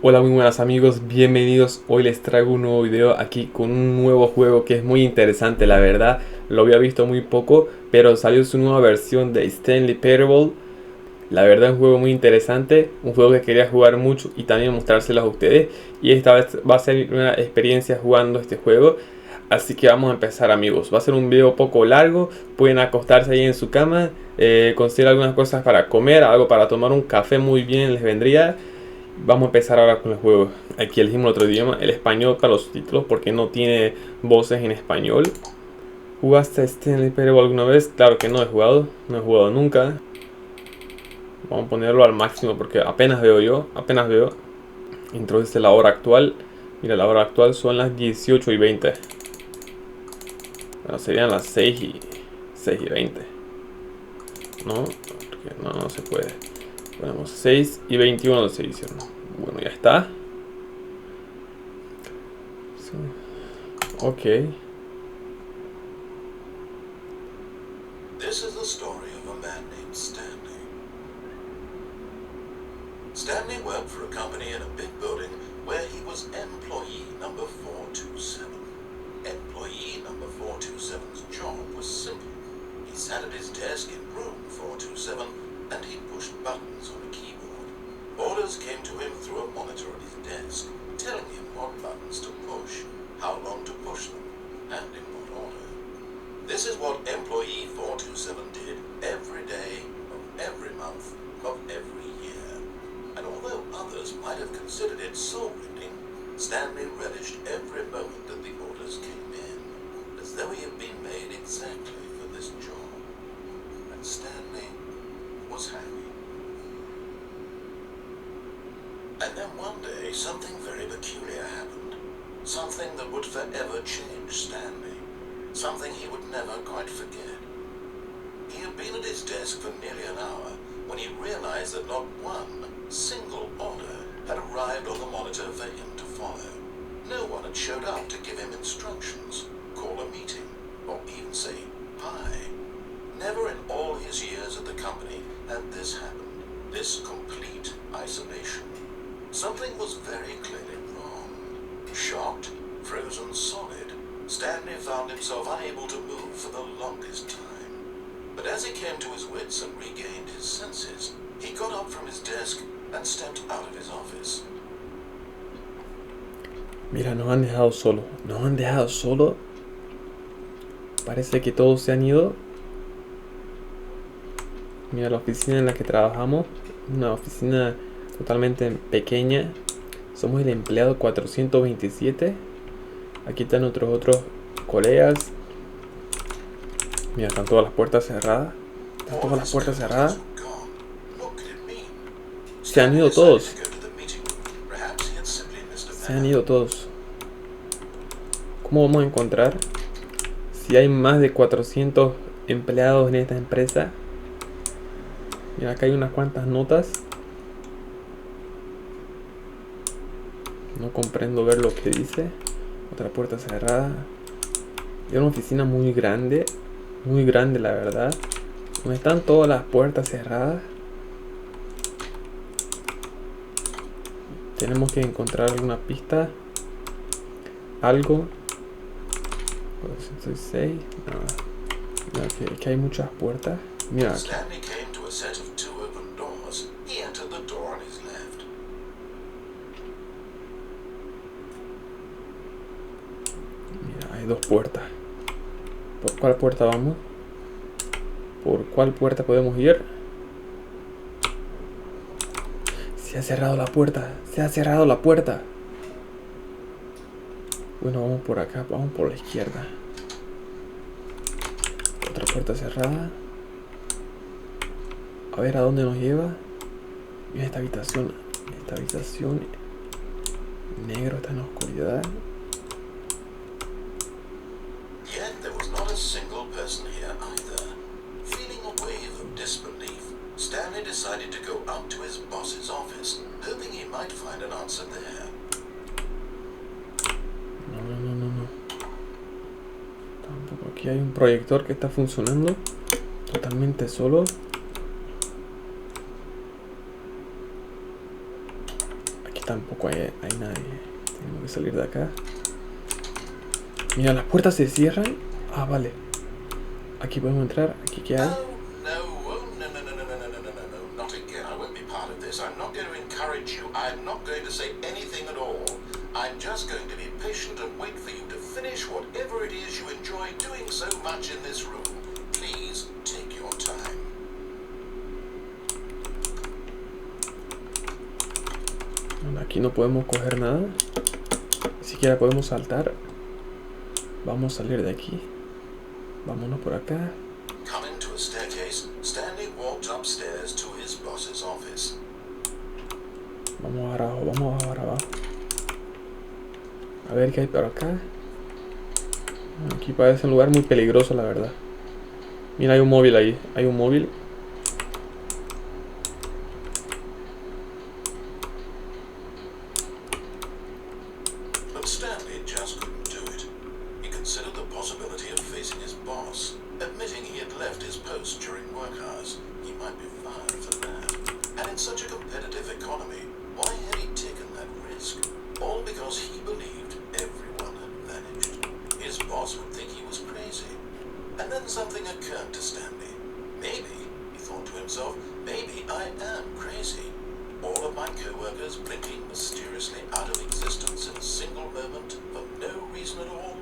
Hola, muy buenas amigos, bienvenidos. Hoy les traigo un nuevo video aquí con un nuevo juego que es muy interesante, la verdad. Lo había visto muy poco, pero salió su nueva versión de Stanley. La verdad es un juego muy interesante, un juego que quería jugar mucho y también mostrárselos a ustedes. Y esta vez va a ser una experiencia jugando este juego. Así que vamos a empezar, amigos. Va a ser un video poco largo, pueden acostarse ahí en su cama, conseguir algunas cosas para comer, algo para tomar, un café muy bien les vendría. Vamos a empezar ahora con el juego. Aquí elegimos otro idioma, el español para los títulos porque no tiene voces en español. ¿Jugaste Stanley Parable alguna vez? Claro que no he jugado nunca. Vamos a ponerlo al máximo porque apenas veo. Introduce la hora actual. Mira, la hora actual son las 18:20. Bueno, serían las 6:20. No, porque no se puede. Ponemos 6:21 se hicieron. Bueno, ya está. Ok. This is the story of a man named Stanley. Stanley worked for a company in a big building where he was employee number 427. Employee number 427's job was simple. He sat at his desk in room 427 and he pushed buttons on a keyboard. Orders came to him through a monitor at his desk, telling him what buttons to push, how long to push them, and in what order. This is what employee 427 did every day of every month of every year. And although others might have considered it soul-rending, Stanley relished every moment that the orders came in, as though he had been made exactly for this job. And Stanley was happy. And then one day, something very peculiar happened. Something that would forever change Stanley. Something he would never quite forget. He had been at his desk for nearly an hour when he realized that not one single order had arrived on the monitor for him to follow. No one had showed up to give him instructions, call a meeting, or even say hi. Never in all his years at the company had this happened, this complete isolation. Something was very clearly wrong. Shocked, frozen solid, Stanley found himself unable to move for the longest time. But as he came to his wits and regained his senses, he got up from his desk and stepped out of his office. Mira, nos han dejado solo. Parece que todos se han ido. Mira la oficina en la que trabajamos. Una oficina totalmente pequeña. Somos el empleado 427. Aquí están nuestros otros colegas. Mira, están todas las puertas cerradas. Se han ido todos. ¿Cómo vamos a encontrar si hay más de 400 empleados en esta empresa? Mira, acá hay unas cuantas notas. No comprendo ver lo que dice. Otra puerta cerrada. Es una oficina muy grande la verdad. Donde están todas las puertas cerradas. Tenemos que encontrar alguna pista. Algo. 406. No. Mira, que hay muchas puertas. Mira aquí. Stanley came to a set of two open doors. He entered the door on his left. Mira, hay dos puertas. ¿Por cuál puerta vamos? ¿Por cuál puerta podemos ir? Se ha cerrado la puerta. Bueno, vamos por acá, vamos por la izquierda. Otra puerta cerrada. A ver a dónde nos lleva. Mira esta habitación. Negro, está en la oscuridad. Yet there was not a single person here either. Feeling a wave of disbelief, Stanley decided to go up to his boss's office, hoping he might find an answer there. No. Tampoco. Aquí hay un proyector que está funcionando totalmente solo. tampoco hay nadie. Tengo que salir de acá. Mira, las puertas se cierran. Ah, vale. Aquí podemos entrar. Aquí qué hay. Not again. I won't be part of this. I'm not going to encourage you. I'm not going to say anything at all. I'm just going to be patient and wait for you to finish whatever it is you enjoy doing so much in this room. Please take your time. Aquí no podemos coger nada. Ni siquiera podemos saltar. Vamos a salir de aquí. Vámonos por acá. Coming to a staircase, Stanley walked upstairs to his boss's office. Vamos abajo, vamos abajo. A ver qué hay por acá. Aquí parece un lugar muy peligroso, la verdad. Mira, hay un móvil ahí. Hay un móvil. But Stanley just couldn't do it. He considered the possibility of facing his boss, admitting he had left his post during work hours. He might be fired for that. And in such a competitive economy, why had he taken that risk? All because he believed everyone had vanished. His boss would think he was crazy. And then something occurred to Stanley. Maybe, he thought to himself, maybe I am crazy. All of my co-workers blinking mysteriously out of existence in a single moment for no reason at all.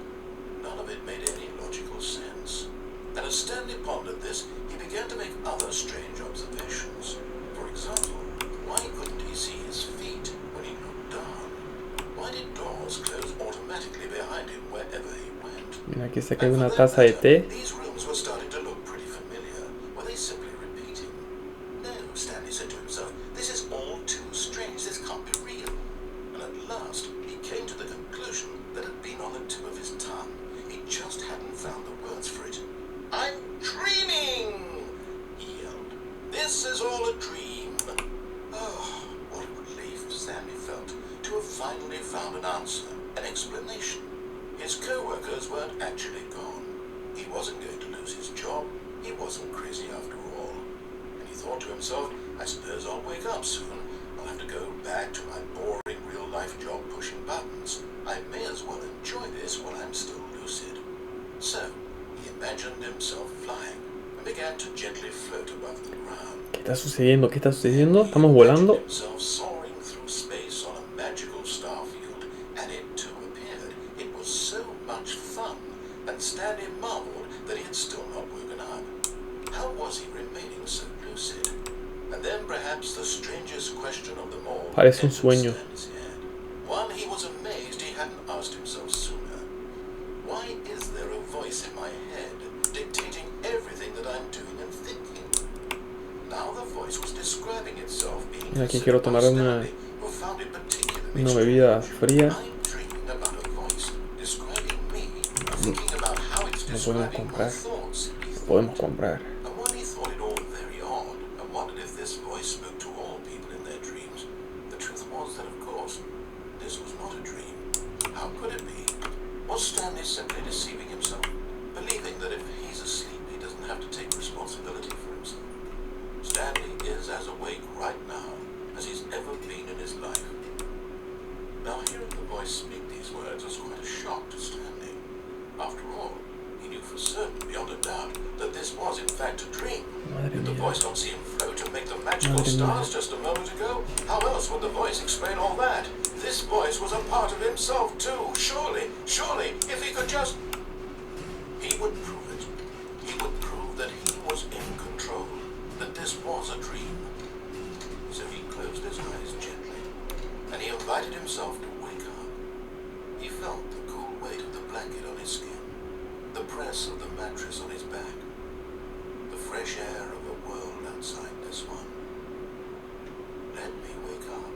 None of it made any logical sense. And as Stanley pondered this, he began to make other strange observations. For example, why couldn't he see his feet when he looked down? Why did doors close automatically behind him wherever he went? Mira, aquí se cae una taza de té. These rooms were starting to look pretty familiar. Were they simply repeating? No, Stanley said to himself, this is all too strange. This can't be real. And at last, he came to the conclusion that had been on the tip of his tongue. He just hadn't found the words for it. I'm dreaming! He yelled. This is all a dream. Oh, what a relief Stanley felt to have finally found an answer, an explanation. His co-workers weren't actually gone. He wasn't going to lose his job. He wasn't crazy after all. And he thought to himself, I suppose I'll wake up soon. I'll have to go back to my boring real-life job pushing buttons. I may as well enjoy this while I'm still lucid. So, he imagined himself flying and began to gently float above the ground. ¿Qué está sucediendo? ¿Qué está sucediendo? ¿Estamos volando? Himself soaring through space on a magical star field, and it too appeared. It was so much fun, and Stanley marveled that he had still not woken up. How was he remaining so lucid? And then perhaps the strangest question of them all. Parece un sueño. One he was amazed he hadn't asked himself sooner. Why is there a voice in my head dictating everything that I'm doing and thinking? Now the voice was describing itself being Aquí quiero tomar una bebida fría. No podemos comprar. No podemos comprar. Was Stanley simply deceiving himself, believing that if he's asleep, he doesn't have to take responsibility for himself? Stanley is as awake right now as he's ever been in his life. Now, hearing the voice speak these words was quite a shock to Stanley. After all, he knew for certain, beyond a doubt, that this was in fact a dream. Did the voice not see him float and make the magical stars just a moment ago? How else would the voice explain all that? This voice was a part of himself too. Surely, if he could just... He would prove it. He would prove that he was in control, that this was a dream. So he closed his eyes gently, and he invited himself to wake up. He felt the cool weight of the blanket on his skin, the press of the mattress on his back, the fresh air of a world outside this one. Let me wake up,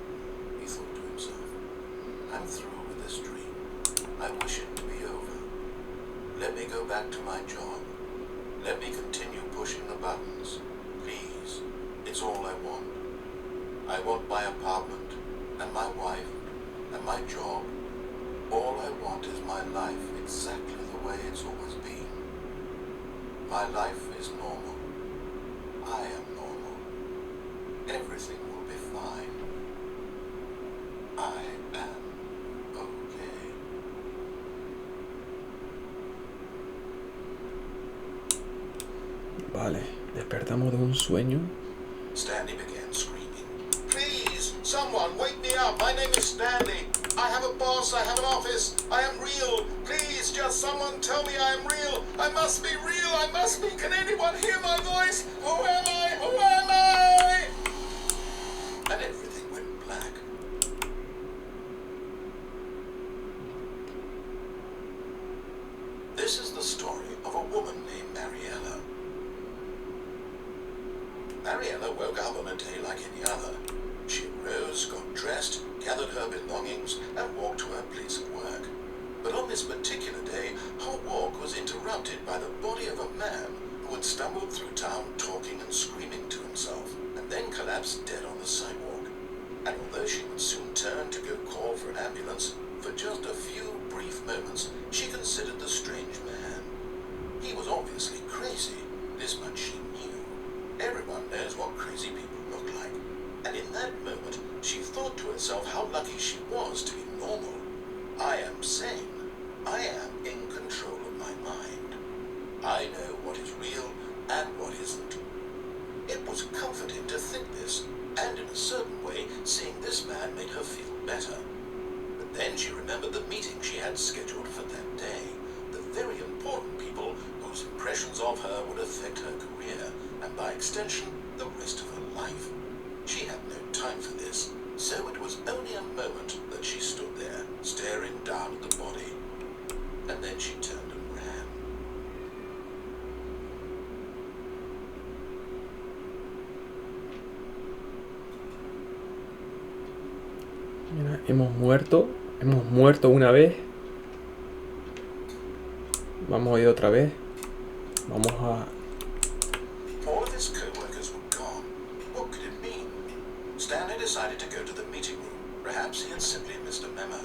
he thought to himself. I'm through with this dream. I wish it to be over. Let me go back to my job. Let me continue pushing the buttons. Please, it's all I want. I want my apartment, and my wife, and my job. All I want is my life exactly the way it's always been. My life is normal. I am. Everything will be fine. I am okay. Vale, despertamos de un sueño. Stanley began screaming. Please, someone, wake me up. My name is Stanley. I have a boss. I have an office. I am real. Please, just someone tell me I am real. I must be real. I must be. Can anyone hear my voice? Who am I? Who am I? And everything went black. This is the story of a woman named Mariella. Mariella woke up on a day like any other. She rose, got dressed, gathered her belongings, and walked to her place of work. But on this particular day, her walk was interrupted by the body of a man who had stumbled through town talking and screaming to himself, and then collapsed dead on the sidewalk. And although she would soon turn to go call for an ambulance, for just a few brief moments, she considered the strange man. He was obviously crazy, this much she knew. Everyone knows what crazy people look like. And in that moment, she thought to herself how lucky she was to be normal. I am sane. I am in control of my mind. I know what is real and what isn't. It was comforting to think this, and in a certain way, seeing this man made her feel better. But then she remembered the meeting she had scheduled for that day, the very important people whose impressions of her would affect her career, and by extension, the rest of her life. She had no time for this, so it was only a moment that she stood there, staring down at the body. And then she turned and ran. Mira, hemos muerto una vez. Vamos a ir otra vez. Vamos a... All of his co-workers were gone. What could it mean? Stanley decided to go to the meeting room. Perhaps he had simply missed a memo.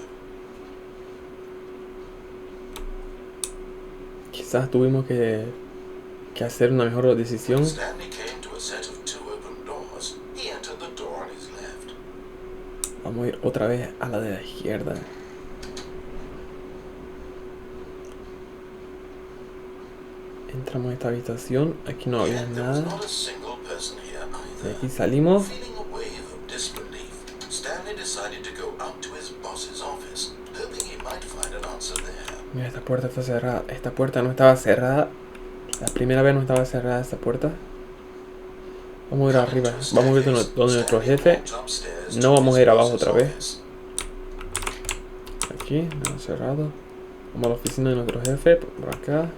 Quizás tuvimos que hacer una mejor decisión. When Stanley came to a set of two open doors, he entered the door on his left. Vamos a ir otra vez a la de la izquierda. Entramos a esta habitación. Aquí no había Yet there was nada. not a single person here De either. aquí salimos. Feeling a wave of disbelief, Stanley decided to go up to his boss's office, hoping he might find an answer there. Mira, esta puerta está cerrada. Esta puerta no estaba cerrada. La primera vez no estaba cerrada esta puerta. Vamos a ir arriba. Vamos a ir donde nuestro jefe. No vamos a ir abajo otra vez. Aquí, no cerrado. Vamos a la oficina de nuestro jefe. Por acá.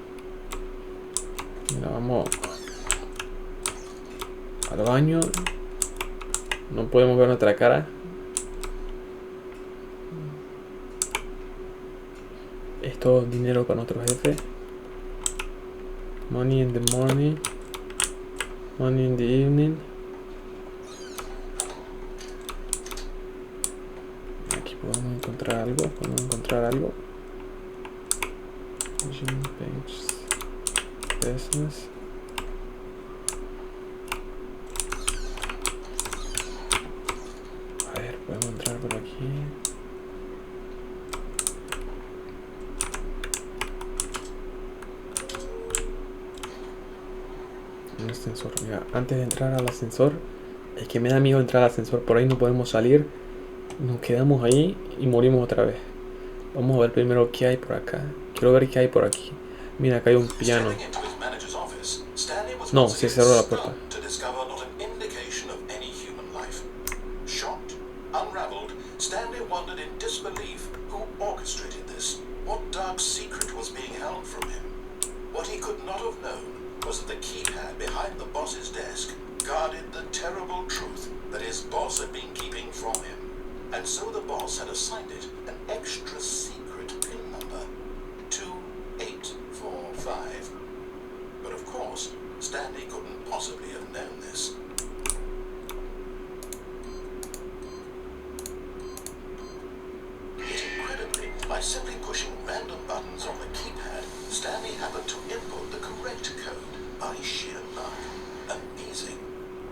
Mira, vamos al baño. No podemos ver nuestra cara. Esto es dinero para nuestro jefe. Money in the morning. Money in the evening. Aquí podemos encontrar algo. Gym pages. Business. A ver, podemos entrar por aquí. Un ascensor. Mira, antes de entrar al ascensor, es que me da miedo entrar al ascensor. Por ahí no podemos salir. Nos quedamos ahí y morimos otra vez. Vamos a ver primero qué hay por acá. Quiero ver qué hay por aquí. Mira, acá hay un piano. No, se cerró la puerta. Stanley wondered in disbelief who orchestrated this, what dark secret was being held from him. What he could not have known was that the keypad behind the boss's desk guarded the terrible truth that his boss had been keeping from him. And so the boss had assigned it an extra secret pin number, 2845. But of course, Stanley couldn't possibly have known this. Yet incredibly, by simply pushing random buttons on the keypad, Stanley happened to input the correct code by sheer luck. Amazing.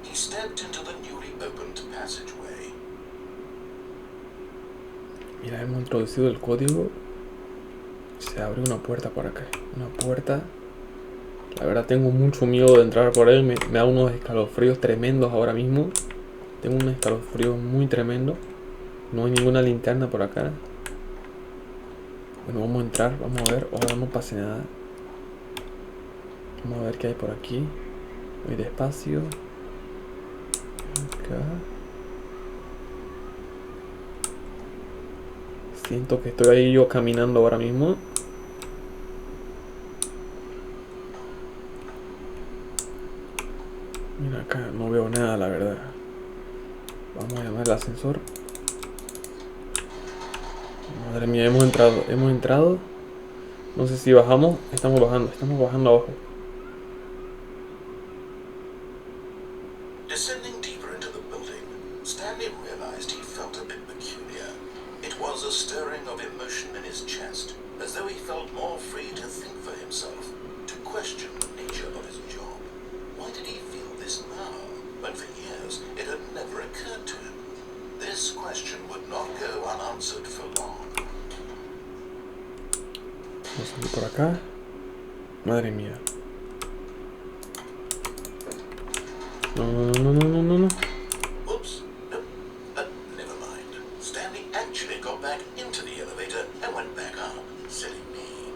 He stepped into the newly opened passageway. Mira, hemos introducido el código. Se abre una puerta por acá. Una puerta. La verdad tengo mucho miedo de entrar por ahí. Me da unos escalofríos tremendos ahora mismo. Tengo un escalofrío muy tremendo. No hay ninguna linterna por acá. Bueno, vamos a entrar. Vamos a ver. Ojalá no pase nada. Vamos a ver qué hay por aquí. Muy despacio. Acá. Siento que estoy ahí yo caminando ahora mismo. Mira acá, no veo nada la verdad. Vamos a llamar al ascensor. Madre mía, hemos entrado. No sé si bajamos. Estamos bajando abajo. Descending deeper into the building, Stanley realized he felt a bit peculiar. It was a stirring of emotion in his chest, as though he felt more free to think for himself, to question the nature of his job. Why did he feel this now, when for years it had never occurred to him? This question would not go unanswered for long. Vamos a salir por acá. Madre mía. No. Oops. Nope. Never mind. Stanley actually got back into the elevator and went back up. Silly me.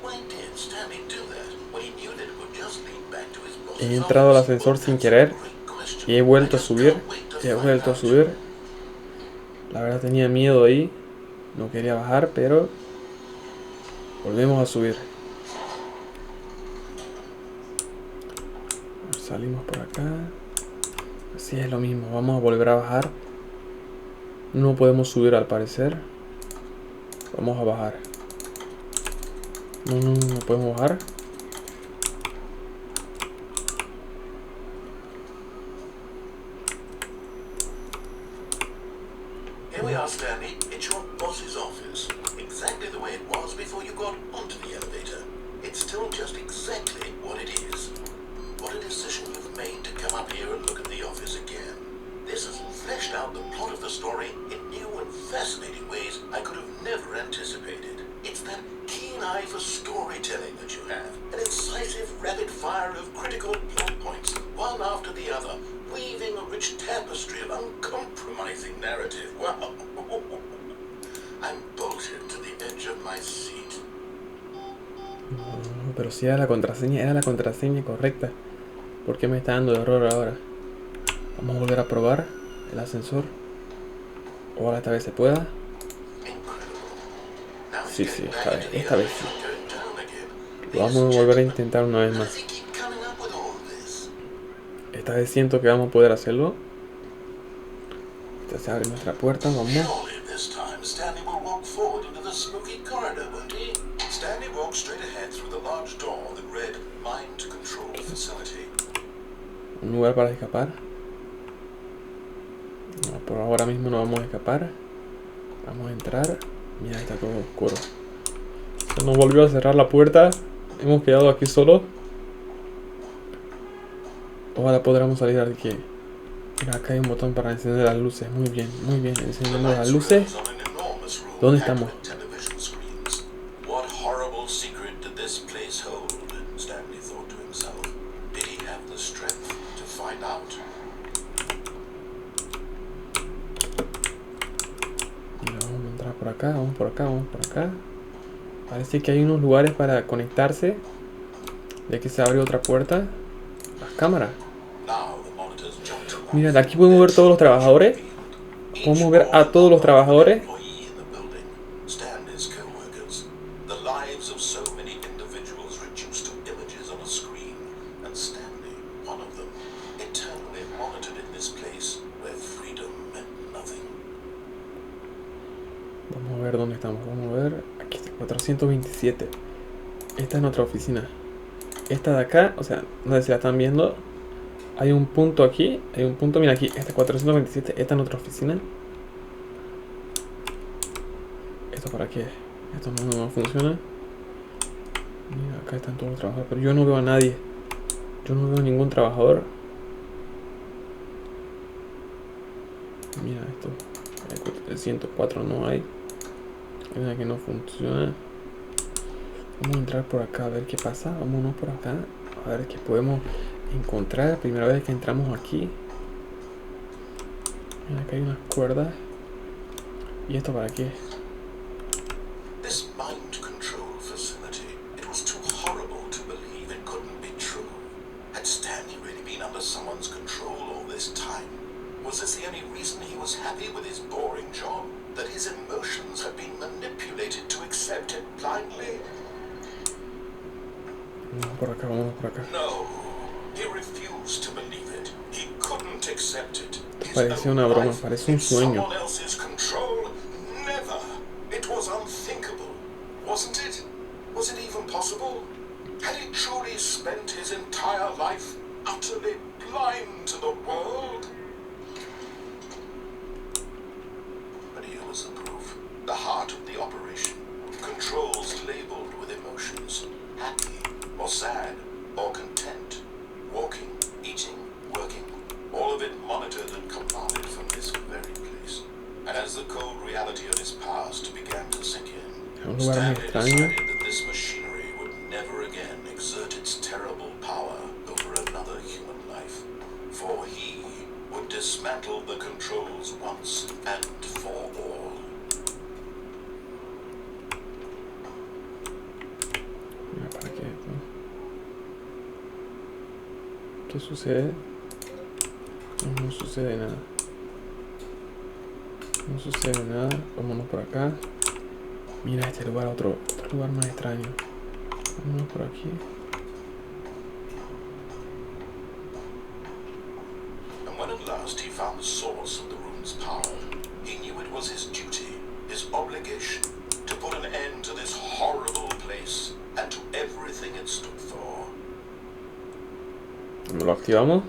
Why did Stanley do that when he knew that it would just lead back to his boss's He entrado al office? ascensor sin querer. Y he vuelto a subir. La verdad tenía miedo ahí. No quería bajar, pero volvemos a subir. Salimos por acá. Así es lo mismo. Vamos a volver a bajar. No podemos subir al parecer. Vamos a bajar. No podemos bajar. Here we are, Stanley. It's your boss's office. Exactly the way it was before you got onto the elevator. It's still just exactly what it is. What a decision you've made to come up here and look at the office again. This has fleshed out the plot of the story in new and fascinating ways I could have never anticipated. It's that keen eye for storytelling that you have, an incisive rapid fire of critical plot points, one after the other, weaving a rich tapestry of uncompromising narrative. Wow. I'm bolted to the edge of my seat. No, pero si era la contraseña correcta. ¿Por qué me está dando error ahora? Vamos a volver a probar el ascensor. Ojalá esta vez se pueda. Sí, esta vez sí. Lo vamos a volver a intentar una vez más. Esta vez siento que vamos a poder hacerlo. Esta se abre nuestra puerta, vamos. Un lugar para escapar. No, por ahora mismo no vamos a escapar. Vamos a entrar. Mira, está todo oscuro. Se nos volvió a cerrar la puerta. Hemos quedado aquí solos. Ojalá podamos salir de aquí. Mira, acá hay un botón para encender las luces. Muy bien. Encendiendo las luces. ¿Dónde estamos? Vamos por acá. Parece que hay unos lugares para conectarse. Ya que se abre otra puerta. Las cámaras. Mira, de aquí podemos ver todos los trabajadores. Podemos ver a todos los trabajadores. Vamos a ver dónde estamos. Vamos a ver. Aquí está 427. Esta es nuestra oficina. Esta de acá, o sea, no sé si la están viendo. Hay un punto aquí. Mira aquí. Esta es 427. Esta es nuestra oficina. ¿Esto para qué? Esto no funciona. Mira, acá están todos los trabajadores. Pero yo no veo a nadie. Yo no veo a ningún trabajador. Mira esto. El 104 no hay. Hay una que no funciona. Vamos a entrar por acá a ver qué pasa. Vámonos por acá a ver qué podemos encontrar. Primera vez que entramos aquí. Mira, acá hay unas cuerdas. ¿Y esto para qué? This mind control facility, it was too horrible to believe it couldn't be true. Had Stanley really been under someone's control all this time? Was this the only reason he was happy with his boring job? That his emotions had been manipulated to accept it blindly? Vamos por acá, vamos por acá. No, he refused to believe it. He couldn't accept it. Parece una broma, parece un sueño. Someone else's control? Never. It was unthinkable, wasn't it? Was it even possible? Had he truly spent his entire life utterly blind to the world? But here was the proof. The heart of the operation. Controls labeled with emotions. Happy, or sad, or content. Walking, eating, working. All of it monitored and commanded from this very place. And as the cold reality of his past began to sink in, Stanley decided that this machinery would never again exert its terrible power over another human life. For he would dismantle the controls once and for all. Mira, ¿para qué? ¿Qué sucede? No sucede nada. No sucede nada. Vámonos por acá. Mira este lugar, otro lugar más extraño. Vámonos por aquí. And when at last he found the source of the room's power, he knew it was his duty, his obligation, to put an end to this horrible place and to everything it stood for. ¿Lo activamos?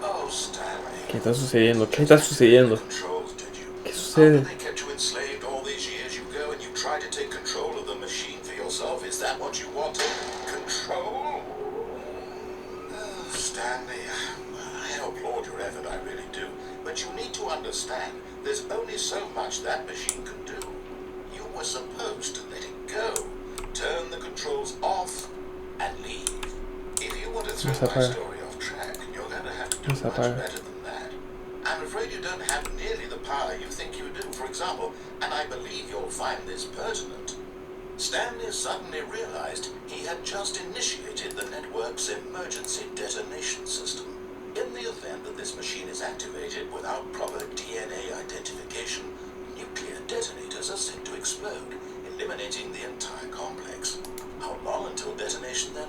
Oh, Stanley. ¿Qué está sucediendo? ¿Qué está sucediendo? Controls, did you? ¿Qué sucede? After they kept you enslaved all these years, you go and you try to take control of the machine for yourself. Is that what you wanted? Control? Oh, Stanley, I applaud your effort, I really do. But you need to understand, there's only so much that machine can do. You were supposed to let it go. Turn the controls off and leave. If you want to throw my story off track, you're going to have to do much better than that. I'm afraid you don't have nearly the power you think you do, for example, and I believe you'll find this pertinent. Stanley suddenly realized he had just initiated the network's emergency detonation system. In the event that this machine is activated without proper DNA identification, nuclear detonators are set to explode, eliminating the entire complex. How long until detonation then?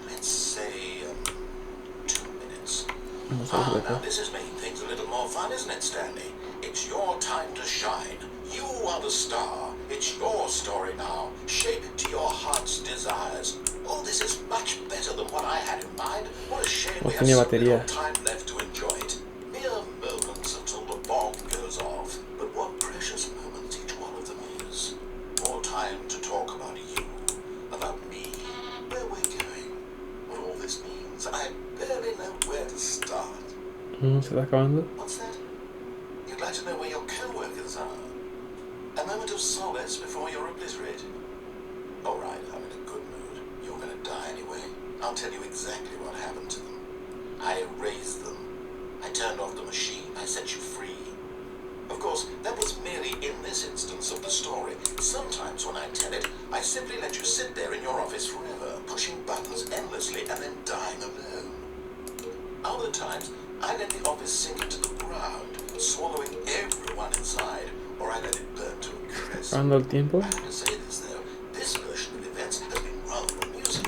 Let's say 2 minutes. Now this is making things a little more fun, isn't it, Stanley? It's your time to shine. You are the star. It's your story now. Shape it to your heart's desires. Oh, this is much better than what I had in mind. What a shame we have so little time left to enjoy it. Mere moments until the bomb goes off. But what precious moments each one of them is. More time to talk about you, about me, where we're going, what all this means. I barely know where to start. ¿Se está acabando? What's that? You'd like to know where your co-workers are? A moment of solace before you're obliterated? All right, I'm in a good mood. You're going to die anyway. I'll tell you exactly what happened to them. I erased them. I turned off the machine. I set you free. Of course, that was merely in this instance of the story. Sometimes when I tell it, I simply let you sit there in your office forever, pushing buttons endlessly and then dying alone. Other times, I let the office sink into the ground, swallowing everyone inside, or I let it burn to a crisp. I el tiempo. have to say this though, this version of events has been rather amusing.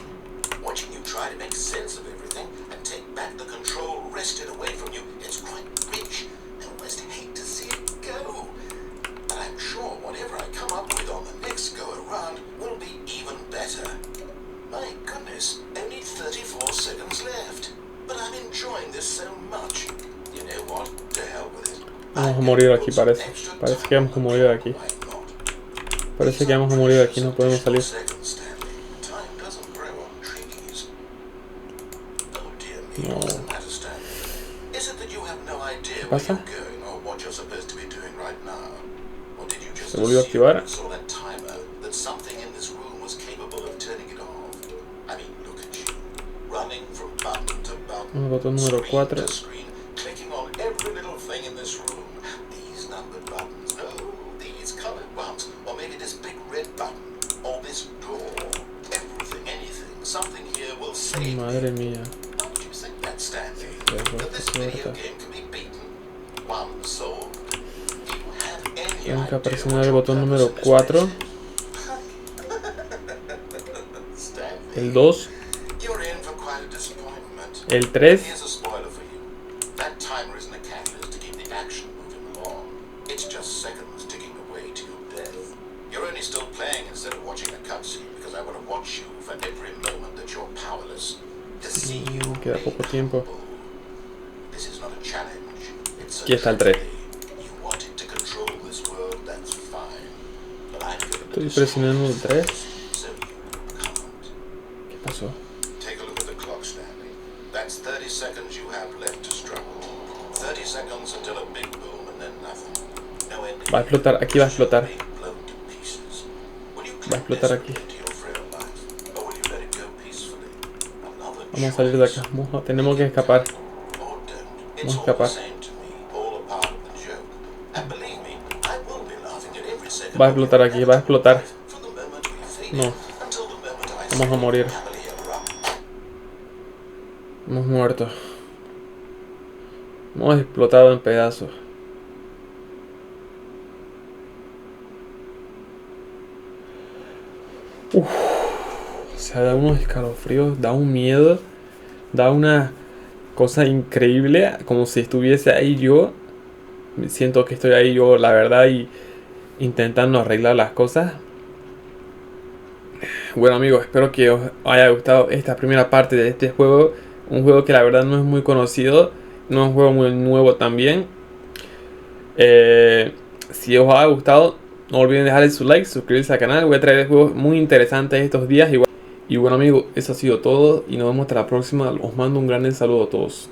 Watching you try to make sense of everything and take back the control wrested away from you, it's quite rich. I almost hate to see it go. But I'm sure whatever I come up with on the next go around will be even better. My goodness, only 34 seconds left. But I'm enjoying this so much. You know what? To hell with it. Vamos a morir aquí, parece. Parece que vamos a morir aquí. Parece que vamos a morir aquí, no podemos salir. No. ¿Qué pasa? Se volvió a activar. saw that timer that something in this room was capable of turning it off. I mean, look at you, running from button to button, Botón número screen 4. to screen, clicking on every little thing in this room. These numbered buttons, no, these colored ones, or maybe this big red button, or this door. Everything, anything, something here will save Madre me. mía. Don't you think that, Stanley? Cerró That this esta video puerta. game can be beaten? One soul. Do you have any Tengo que idea presionar what el your botón purpose número in this 4. place is? Stanley, El 2. you're in for quite a disappointment. El 3. Here's a spoiler for you. That timer isn't a catalyst to keep the action moving along. It's just seconds ticking away to your death. You're only still playing instead of watching a cutscene because I want to watch you for every moment that you're powerless. To see you Queda being poco tiempo. humble. This is not a challenge. It's a Aquí está el 3. journey. You wanted to control this world, that's fine. But I'm going to Estoy presionando el 3. so you can't. ¿Qué pasó? Take a look at the clock, Stanley. That's 30 seconds you have left to struggle. 30 seconds until a big boom and then nothing. No ending. Va a explotar, aquí va a explotar. Being blown to pieces. Will you Va a explotar clip aquí. this into your frail life, or will you let it go peacefully? Another Vamos a salir de acá. Tenemos que escapar. choice. Or don't. Vamos It's a all the escapar. same to me. All a part of the joke. And believe me, I will be laughing at every second. Va a explotar aquí, va a explotar. From the moment we fade No. until the moment I Vamos a morir. happily ever after. Hemos muerto. Hemos explotado en pedazos. Uf. O sea, da unos escalofríos, da un miedo, da una cosa increíble, como si estuviese ahí yo. Siento que estoy ahí yo, la verdad, y intentando arreglar las cosas. Bueno amigos, espero que os haya gustado esta primera parte de este juego. Un juego que la verdad no es muy conocido, no es un juego muy nuevo también. Si os ha gustado, no olviden dejarle su like, suscribirse al canal. Voy a traer juegos muy interesantes estos días. Y bueno amigos, eso ha sido todo y nos vemos hasta la próxima. Os mando un gran saludo a todos.